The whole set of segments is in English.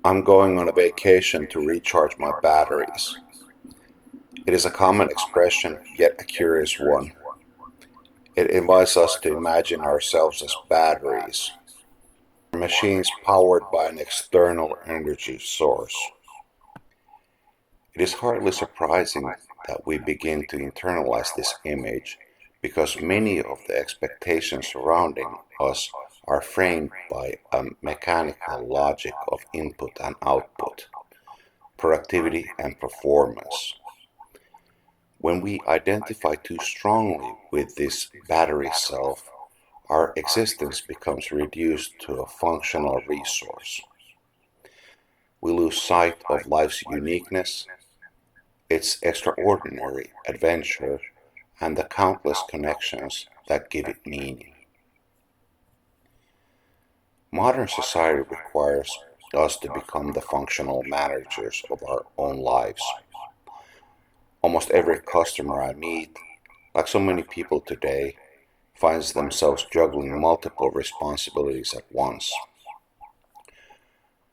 I'm going on a vacation to recharge my batteries. It is a common expression, yet a curious one. It invites us to imagine ourselves as batteries, machines powered by an external energy source. It is hardly surprising that we begin to internalize this image because many of the expectations surrounding us are framed by a mechanical logic of input and output, productivity and performance. When we identify too strongly with this battery self, our existence becomes reduced to a functional resource. We lose sight of life's uniqueness, its extraordinary adventure, and the countless connections that give it meaning. Modern society requires us to become the functional managers of our own lives. Almost every customer I meet, like so many people today, finds themselves juggling multiple responsibilities at once.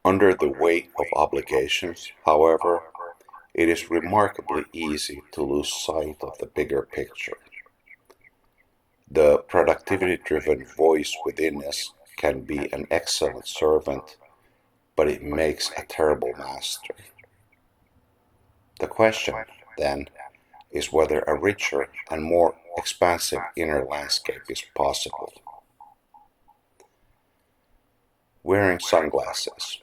Under the weight of obligations, however, it is remarkably easy to lose sight of the bigger picture. The productivity driven voice within us can be an excellent servant, but it makes a terrible master. The question, then, is whether a richer and more expansive inner landscape is possible. Wearing sunglasses.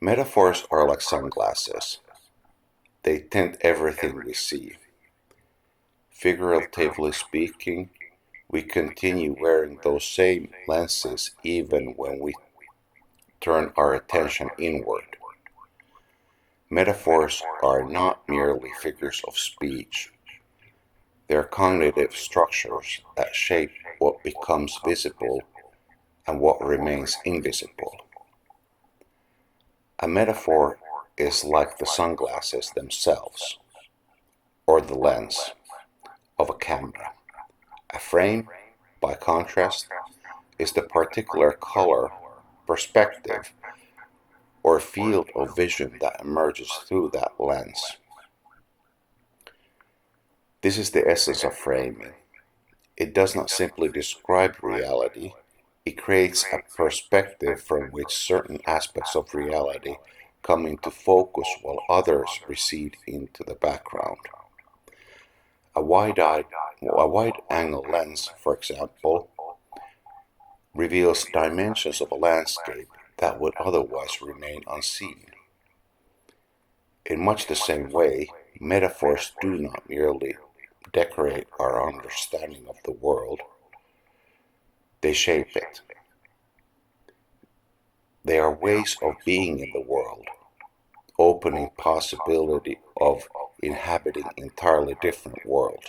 Metaphors are like sunglasses. They tint everything we see. Figuratively speaking, we continue wearing those same lenses even when we turn our attention inward. Metaphors are not merely figures of speech. They're cognitive structures that shape what becomes visible and what remains invisible. A metaphor is like the sunglasses themselves, or the lens of a camera. A frame, by contrast, is the particular color, perspective, or field of vision that emerges through that lens. This is the essence of framing. It does not simply describe reality, it creates a perspective from which certain aspects of reality come into focus while others recede into the background. A wide-angle lens, for example, reveals dimensions of a landscape that would otherwise remain unseen. In much the same way, metaphors do not merely decorate our understanding of the world, they shape it. They are ways of being in the world, opening possibility of inhabiting entirely different worlds.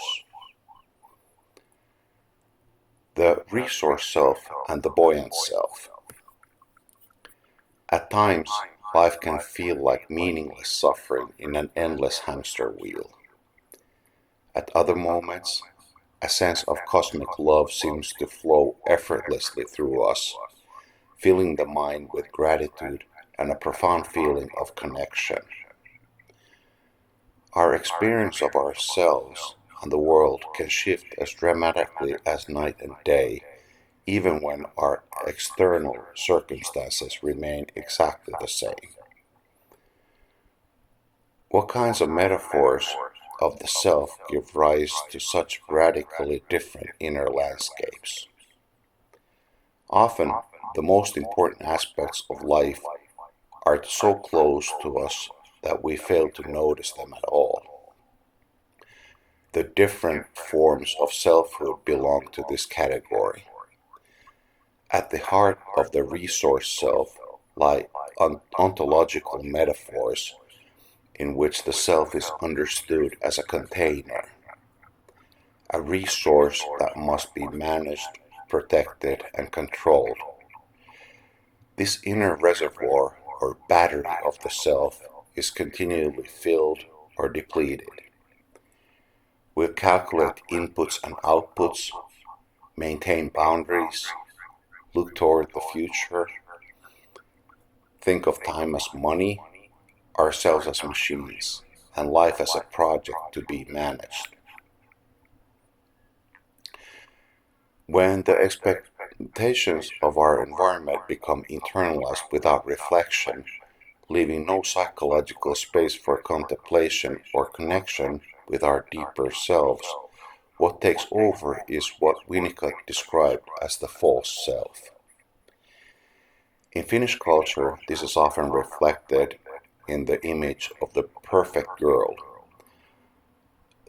The resource self and the buoyant self. At times, life can feel like meaningless suffering in an endless hamster wheel. At other moments, a sense of cosmic love seems to flow effortlessly through us, filling the mind with gratitude and a profound feeling of connection. Our experience of ourselves and the world can shift as dramatically as night and day, even when our external circumstances remain exactly the same. What kinds of metaphors of the self give rise to such radically different inner landscapes? Often, the most important aspects of life are so close to us that we fail to notice them at all. The different forms of selfhood belong to this category. At the heart of the resource self lie ontological metaphors in which the self is understood as a container, a resource that must be managed, protected, and controlled. This inner reservoir or battery of the self is continually filled or depleted. We'll calculate inputs and outputs, maintain boundaries, look toward the future, Think of time as money, ourselves as machines, and life as a project to be managed. When the expectations of our environment become internalized without reflection, leaving no psychological space for contemplation or connection with our deeper selves, what takes over is what Winnicott described as the false self. In Finnish culture, this is often reflected in the image of the perfect girl,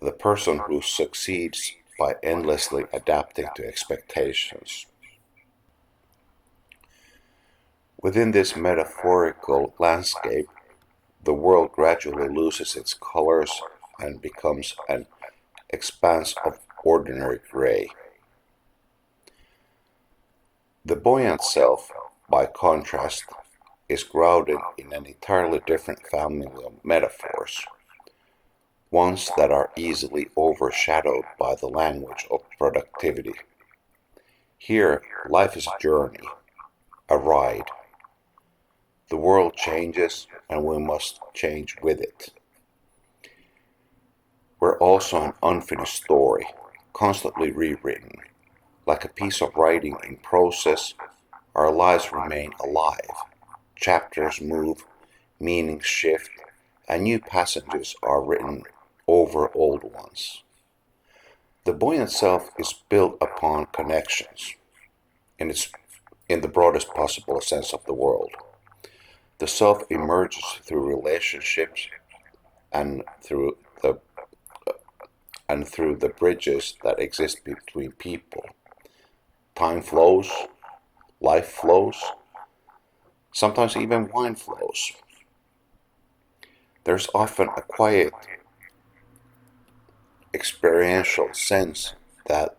the person who succeeds by endlessly adapting to expectations. Within this metaphorical landscape, the world gradually loses its colors and becomes an expanse of ordinary gray. The buoyant self, by contrast, is grounded in an entirely different family of metaphors, ones that are easily overshadowed by the language of productivity. Here, life is a journey, a ride. The world changes and we must change with it. We're also an unfinished story, constantly rewritten. Like a piece of writing in process, our lives remain alive. Chapters move, meanings shift, and new passages are written over old ones. The buoyant self is built upon connections, in the broadest possible sense of the word. The self emerges through relationships and through the bridges that exist between people. Time flows, life flows, sometimes even wine flows. There's often a quiet experiential sense that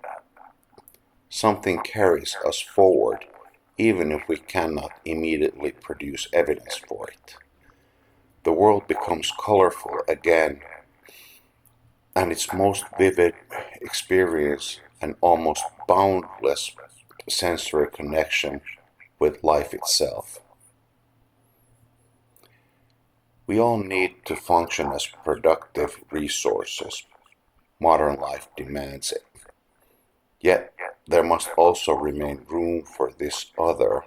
something carries us forward, even if we cannot immediately produce evidence for it. The world becomes colorful again, and its most vivid experience an almost boundless sensory connection with life itself. We all need to function as productive resources. Modern life demands it. Yet, there must also remain room for this other,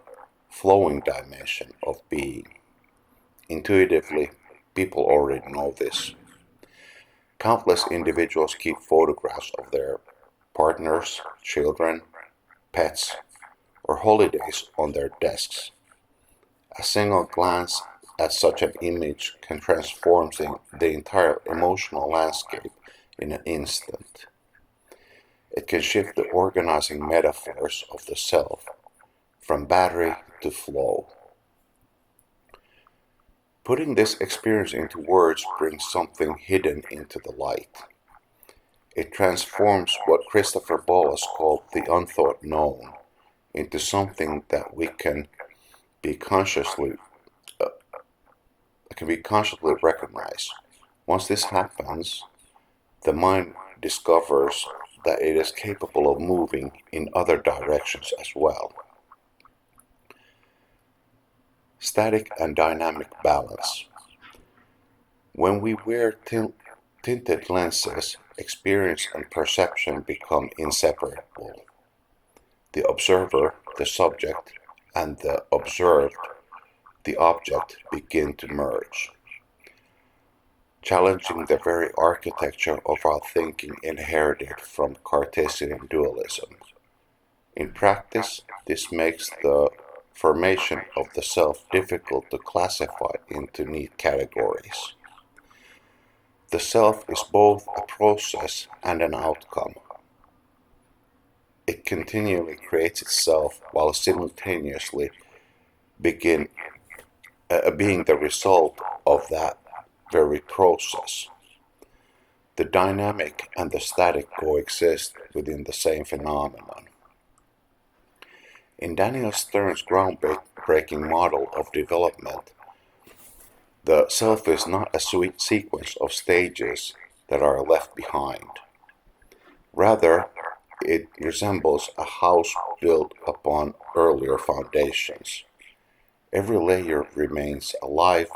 flowing dimension of being. Intuitively, people already know this. Countless individuals keep photographs of their partners, children, pets, or holidays on their desks. A single glance at such an image can transform the entire emotional landscape in an instant. It can shift the organizing metaphors of the self from battery to flow. Putting this experience into words brings something hidden into the light. It transforms what Christopher Bollas called the unthought known into something that we uh, can be consciously recognize. Once this happens, the mind discovers that it is capable of moving in other directions as well. Static and dynamic balance. When we wear tinted lenses, experience and perception become inseparable. The observer, the subject, and the observed, the object, begin to merge, challenging the very architecture of our thinking inherited from Cartesian dualism. In practice, this makes the formation of the self difficult to classify into neat categories. The self is both a process and an outcome. It continually creates itself while simultaneously begin, being the result of that very process. The dynamic and the static coexist within the same phenomenon. In Daniel Stern's groundbreaking model of development, the self is not a sequence of stages that are left behind. Rather, it resembles a house built upon earlier foundations. every layer remains alive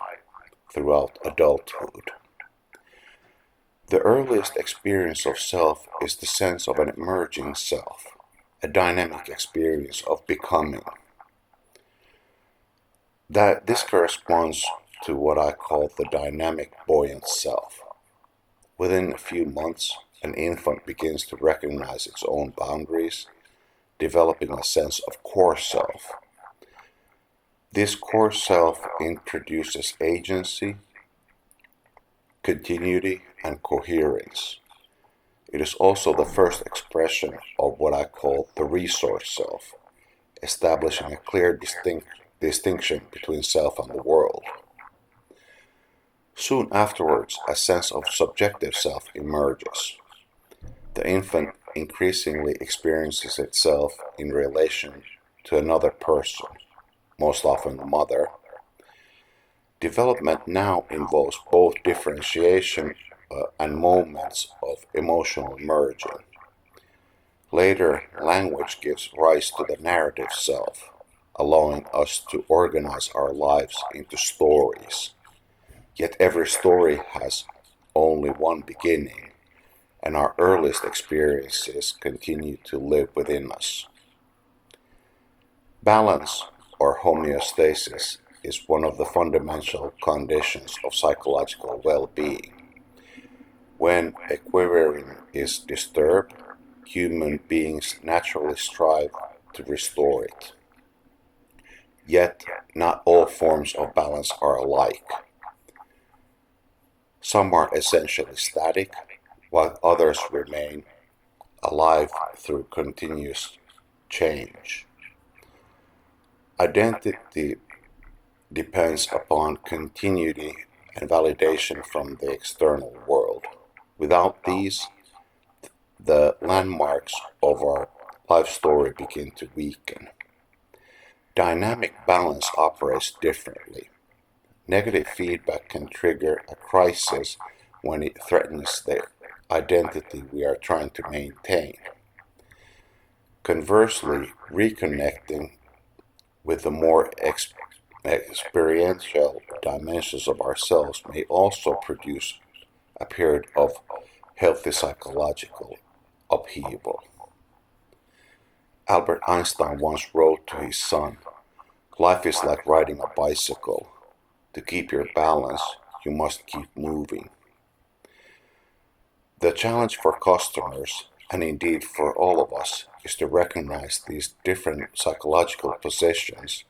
throughout adulthood. The earliest experience of self is the sense of an emerging self, a dynamic experience of becoming. This corresponds to what I call the dynamic buoyant self. Within a few months, an infant begins to recognize its own boundaries, developing a sense of core self. This core self introduces agency, continuity, and coherence. It is also the first expression of what I call the resource self, establishing a clear distinction between self and the world. Soon afterwards, a sense of subjective self emerges. The infant increasingly experiences itself in relation to another person, most often the mother. Development now involves both differentiation and moments of emotional merging. Later, language gives rise to the narrative self, allowing us to organize our lives into stories. Yet every story has only one beginning, and our earliest experiences continue to live within us. Balance, or homeostasis, is one of the fundamental conditions of psychological well-being. When equilibrium is disturbed, human beings naturally strive to restore it. Yet, not all forms of balance are alike. Some are essentially static, while others remain alive through continuous change. Identity depends upon continuity and validation from the external world. Without these, the landmarks of our life story begin to weaken. Dynamic balance operates differently. Negative feedback can trigger a crisis when it threatens the identity we are trying to maintain. Conversely, reconnecting with the more experiential dimensions of ourselves may also produce a period of healthy psychological upheaval. Albert Einstein once wrote to his son, "Life is like riding a bicycle. To keep your balance, you must keep moving." The challenge for customers, and indeed for all of us, is to recognize these different psychological positions,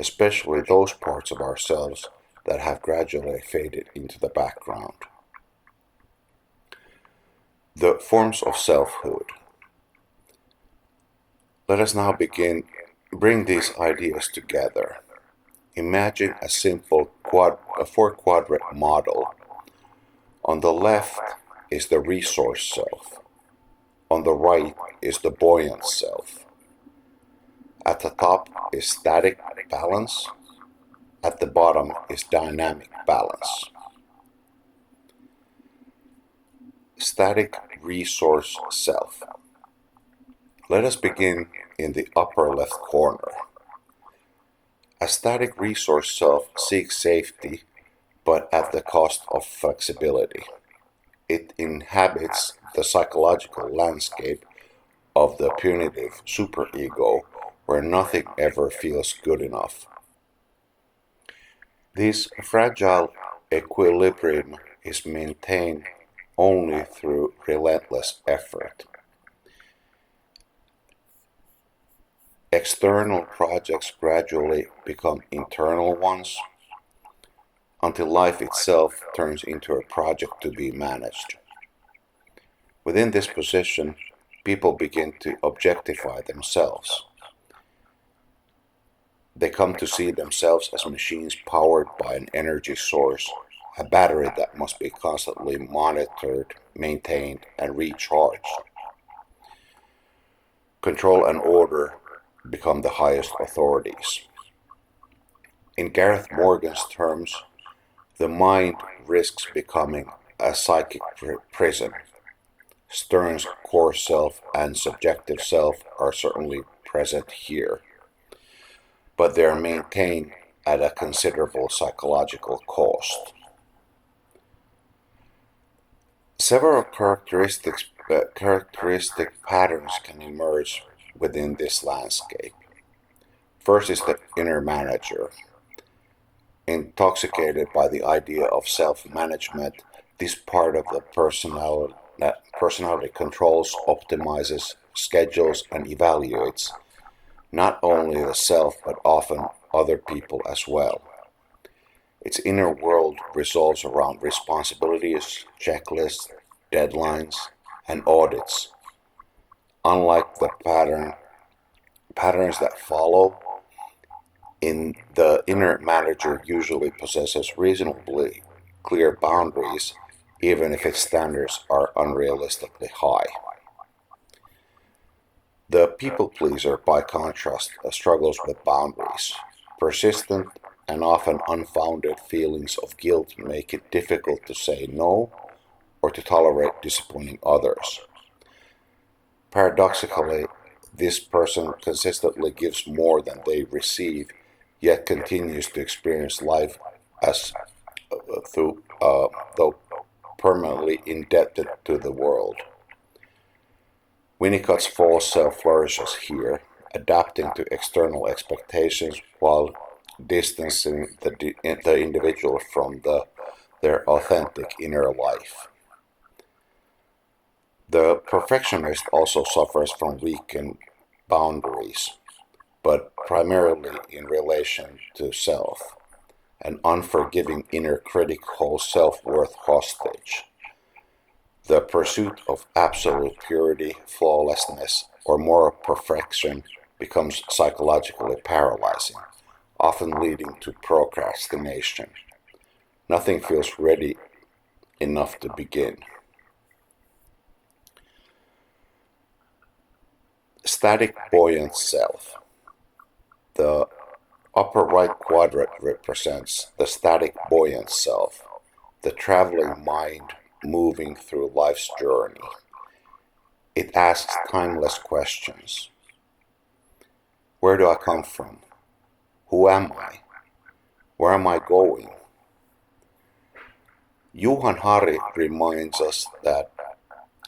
especially those parts of ourselves that have gradually faded into the background. The forms of selfhood. Let us now bring these ideas together. Imagine a simple four-quadrant model. On the left is the resource self. On the right is the buoyant self. At the top is static balance. At the bottom is dynamic balance. Static resource self. Let us begin in the upper left corner. A static resource self seeks safety, but at the cost of flexibility. It inhabits the psychological landscape of the punitive superego, where nothing ever feels good enough. This fragile equilibrium is maintained only through relentless effort. External projects gradually become internal ones, until life itself turns into a project to be managed. Within this position, people begin to objectify themselves. They come to see themselves as machines powered by an energy source, a battery that must be constantly monitored, maintained, and recharged. Control and order become the highest authorities. In Gareth Morgan's terms, the mind risks becoming a psychic prison. Stern's core self and subjective self are certainly present here, but they are maintained at a considerable psychological cost. Several characteristic patterns can emerge within this landscape. First is the inner manager. Intoxicated by the idea of self-management, this part of the personality controls, optimizes, schedules, and evaluates not only the self but often other people as well. Its inner world revolves around responsibilities, checklists, deadlines, and audits. Unlike the patterns that follow, the inner manager usually possesses reasonably clear boundaries, even if its standards are unrealistically high. The people pleaser, by contrast, struggles with boundaries. Persistent and often unfounded feelings of guilt make it difficult to say no or to tolerate disappointing others. Paradoxically, this person consistently gives more than they receive, yet continues to experience life as though permanently indebted to the world. Winnicott's false self flourishes here, adapting to external expectations while distancing the individual from their authentic inner life. The perfectionist also suffers from weakened boundaries, but primarily in relation to self. An unforgiving inner critic holds self-worth hostage. The pursuit of absolute purity, flawlessness, or moral perfection becomes psychologically paralyzing, often leading to procrastination. Nothing feels ready enough to begin. Static buoyant self. The upper right quadrant represents the static buoyant self, the traveling mind moving through life's journey. It asks timeless questions. Where do I come from? Who am I? Where am I going? Johan Hari reminds us that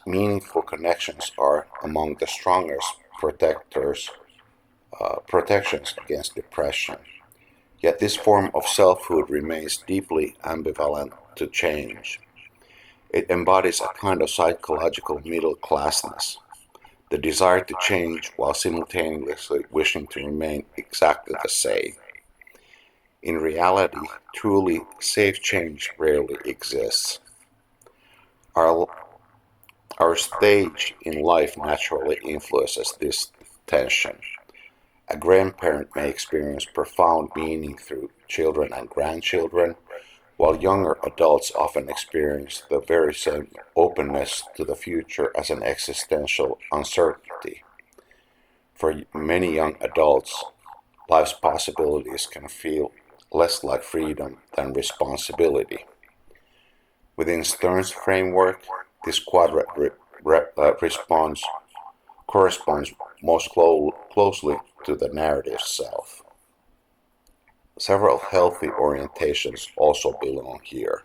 meaningful connections are among the strongest protections against depression. Yet this form of selfhood remains deeply ambivalent to change. It embodies a kind of psychological middle classness, the desire to change while simultaneously wishing to remain exactly the same. In reality, truly safe change rarely exists. Our, our stage in life naturally influences this tension. A grandparent may experience profound meaning through children and grandchildren, while younger adults often experience the very same openness to the future as an existential uncertainty. For many young adults, life's possibilities can feel less like freedom than responsibility. Within Stern's framework, this quadrant corresponds most closely to the narrative self. Several healthy orientations also belong here.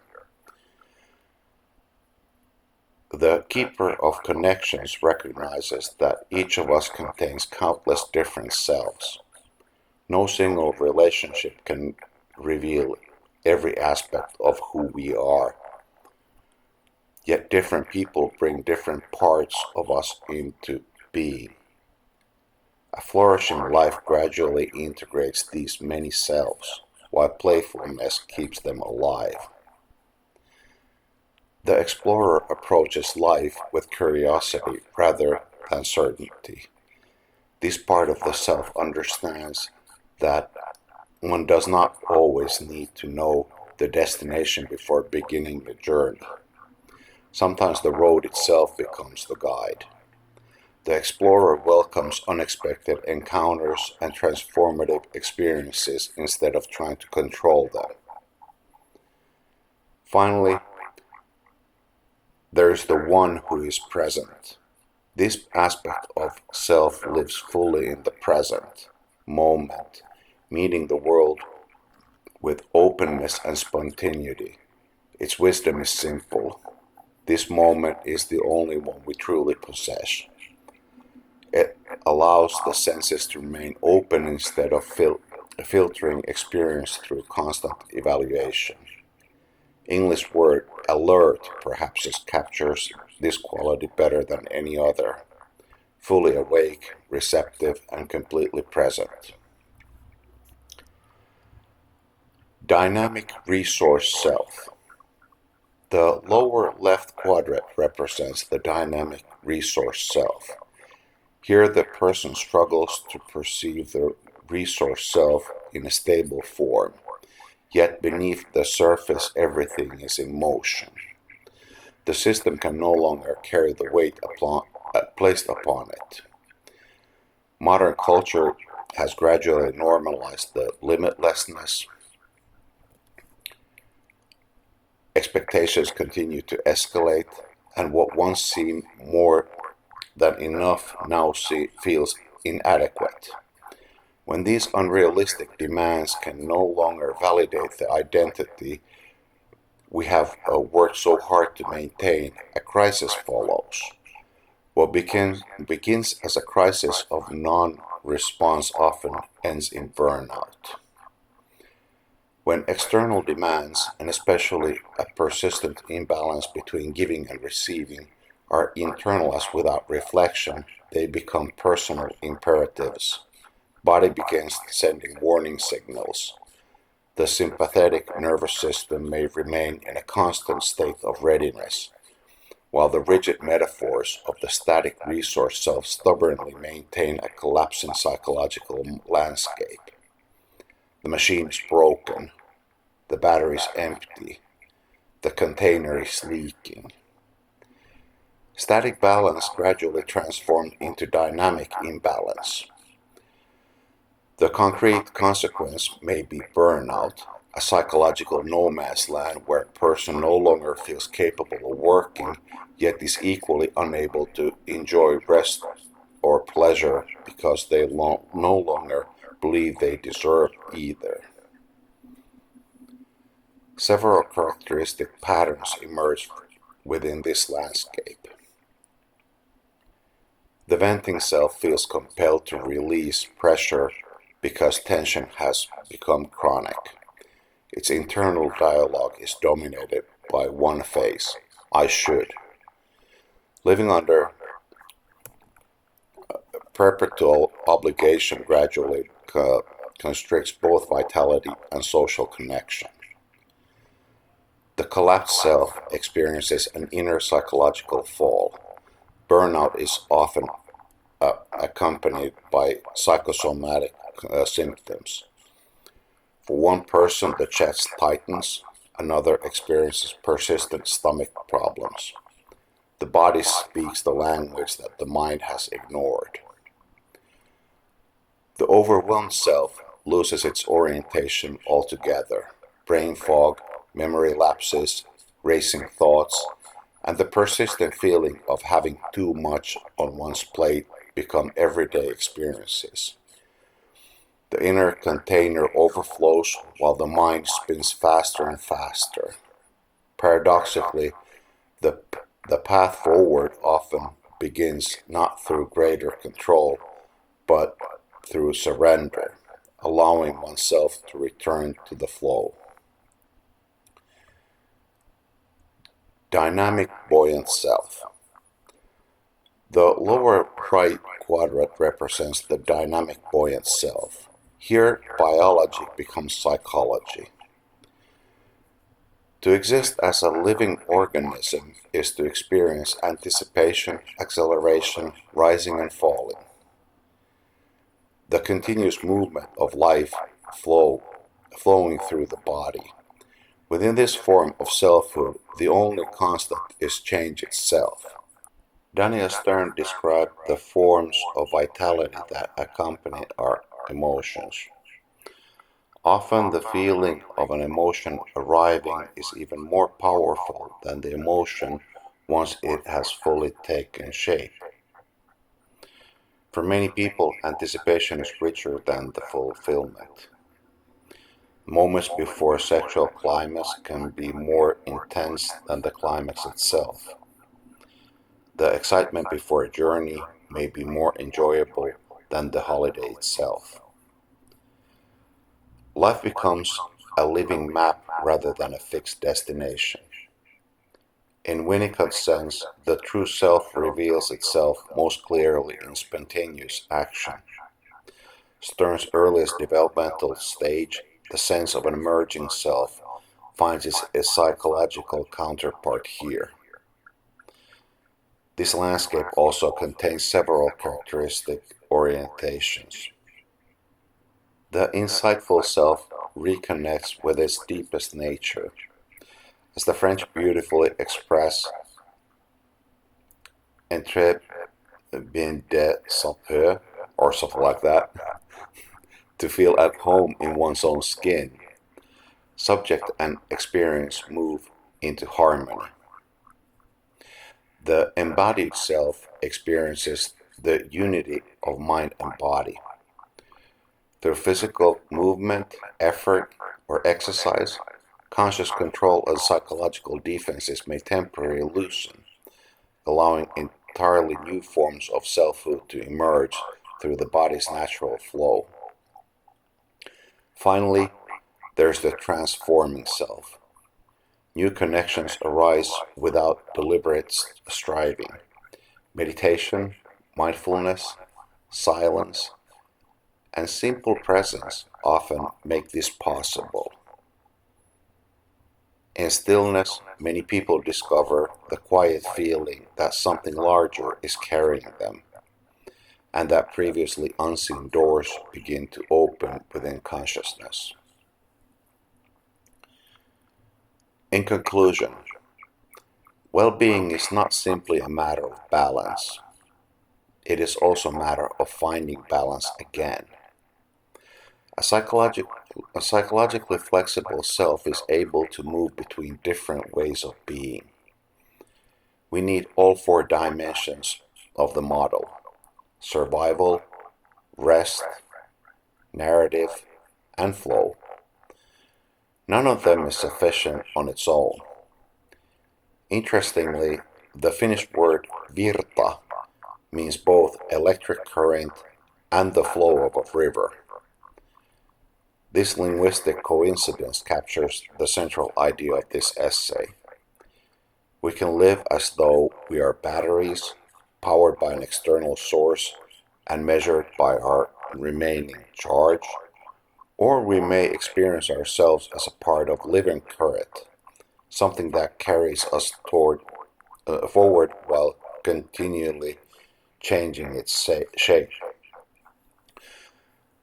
The keeper of connections recognizes that each of us contains countless different selves. No single relationship can reveal every aspect of who we are. Yet different people bring different parts of us into being. A flourishing life gradually integrates these many selves, while playfulness keeps them alive. The explorer approaches life with curiosity rather than certainty. This part of the self understands that one does not always need to know the destination before beginning the journey. Sometimes the road itself becomes the guide. The explorer welcomes unexpected encounters and transformative experiences instead of trying to control them. Finally, there is the one who is present. This aspect of self lives fully in the present moment, meeting the world with openness and spontaneity. Its wisdom is simple. This moment is the only one we truly possess. It allows the senses to remain open instead of filtering experience through constant evaluation. English word alert perhaps captures this quality better than any other. Fully awake, receptive, and completely present. Dynamic resource self. The lower left quadrant represents the dynamic resource self. Here the person struggles to perceive the resource self in a stable form, yet beneath the surface everything is in motion. The system can no longer carry the weight placed upon it. Modern culture has gradually normalized the limitlessness. Expectations continue to escalate, and what once seemed more than enough now feels inadequate. When these unrealistic demands can no longer validate the identity we have worked so hard to maintain, a crisis follows. What begins as a crisis of non-response often ends in burnout. When external demands, and especially a persistent imbalance between giving and receiving, are internalized without reflection, they become personal imperatives. Body begins sending warning signals. The sympathetic nervous system may remain in a constant state of readiness, while the rigid metaphors of the static resource self stubbornly maintain a collapsing psychological landscape. The machine is broken, the battery is empty, the container is leaking. Static balance gradually transformed into dynamic imbalance. The concrete consequence may be burnout, a psychological no man's land where a person no longer feels capable of working, yet is equally unable to enjoy rest or pleasure because they no longer believe they deserve either. Several characteristic patterns emerge within this landscape. The venting self feels compelled to release pressure because tension has become chronic. Its internal dialogue is dominated by one phase, I should. Living under perpetual obligation gradually constricts both vitality and social connection. The collapsed self experiences an inner psychological fall. Burnout is often accompanied by psychosomatic symptoms. For one person, the chest tightens, another experiences persistent stomach problems. The body speaks the language that the mind has ignored. The overwhelmed self loses its orientation altogether. Brain fog, memory lapses, racing thoughts, and the persistent feeling of having too much on one's plate become everyday experiences. The inner container overflows while the mind spins faster and faster. Paradoxically, the path forward often begins not through greater control, but through surrender, allowing oneself to return to the flow. Dynamic buoyant self. The lower right quadrant represents the dynamic buoyant self. Here, biology becomes psychology. To exist as a living organism is to experience anticipation, acceleration, rising and falling. The continuous movement of life flowing through the body. Within this form of selfhood, the only constant is change itself. Daniel Stern described the forms of vitality that accompany our emotions. Often the feeling of an emotion arriving is even more powerful than the emotion once it has fully taken shape. For many people, anticipation is richer than the fulfillment. Moments before a sexual climax can be more intense than the climax itself. The excitement before a journey may be more enjoyable than the holiday itself. Life becomes a living map rather than a fixed destination. In Winnicott's sense, the true self reveals itself most clearly in spontaneous action. Stern's earliest developmental stage, the sense of an emerging self, finds its psychological counterpart here. This landscape also contains several characteristic orientations. The insightful self reconnects with its deepest nature. As the French beautifully express, "Entrer bien de son peu," or something like that, to feel at home in one's own skin. Subject and experience move into harmony. The embodied self experiences the unity of mind and body. Through physical movement, effort, or exercise, conscious control of psychological defenses may temporarily loosen, allowing entirely new forms of selfhood to emerge through the body's natural flow. Finally, there's the transforming self. New connections arise without deliberate striving. Meditation, mindfulness, silence, and simple presence often make this possible. In stillness, many people discover the quiet feeling that something larger is carrying them, and that previously unseen doors begin to open within consciousness. In conclusion, well-being is not simply a matter of balance. It is also a matter of finding balance again. A psychologically flexible self is able to move between different ways of being. We need all four dimensions of the model: survival, rest, narrative, and flow. None of them is sufficient on its own. Interestingly, the Finnish word virta means both electric current and the flow of a river. This linguistic coincidence captures the central idea of this essay. We can live as though we are batteries, powered by an external source and measured by our remaining charge, or we may experience ourselves as a part of living current, something that carries us forward while continually changing its shape.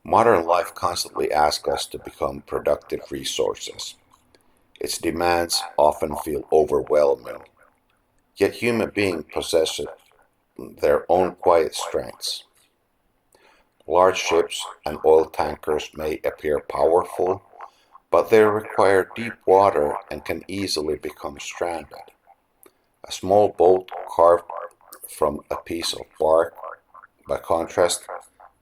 Modern life constantly asks us to become productive resources. Its demands often feel overwhelming, yet human beings possess their own quiet strengths. Large ships and oil tankers may appear powerful, but they require deep water and can easily become stranded. A small boat carved from a piece of bark, by contrast,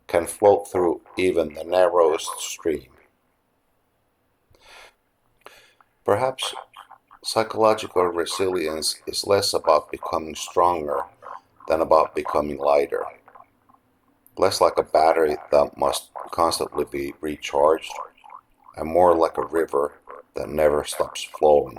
can float through even the narrowest stream. Perhaps psychological resilience is less about becoming stronger than about becoming lighter, less like a battery that must constantly be recharged, and more like a river that never stops flowing.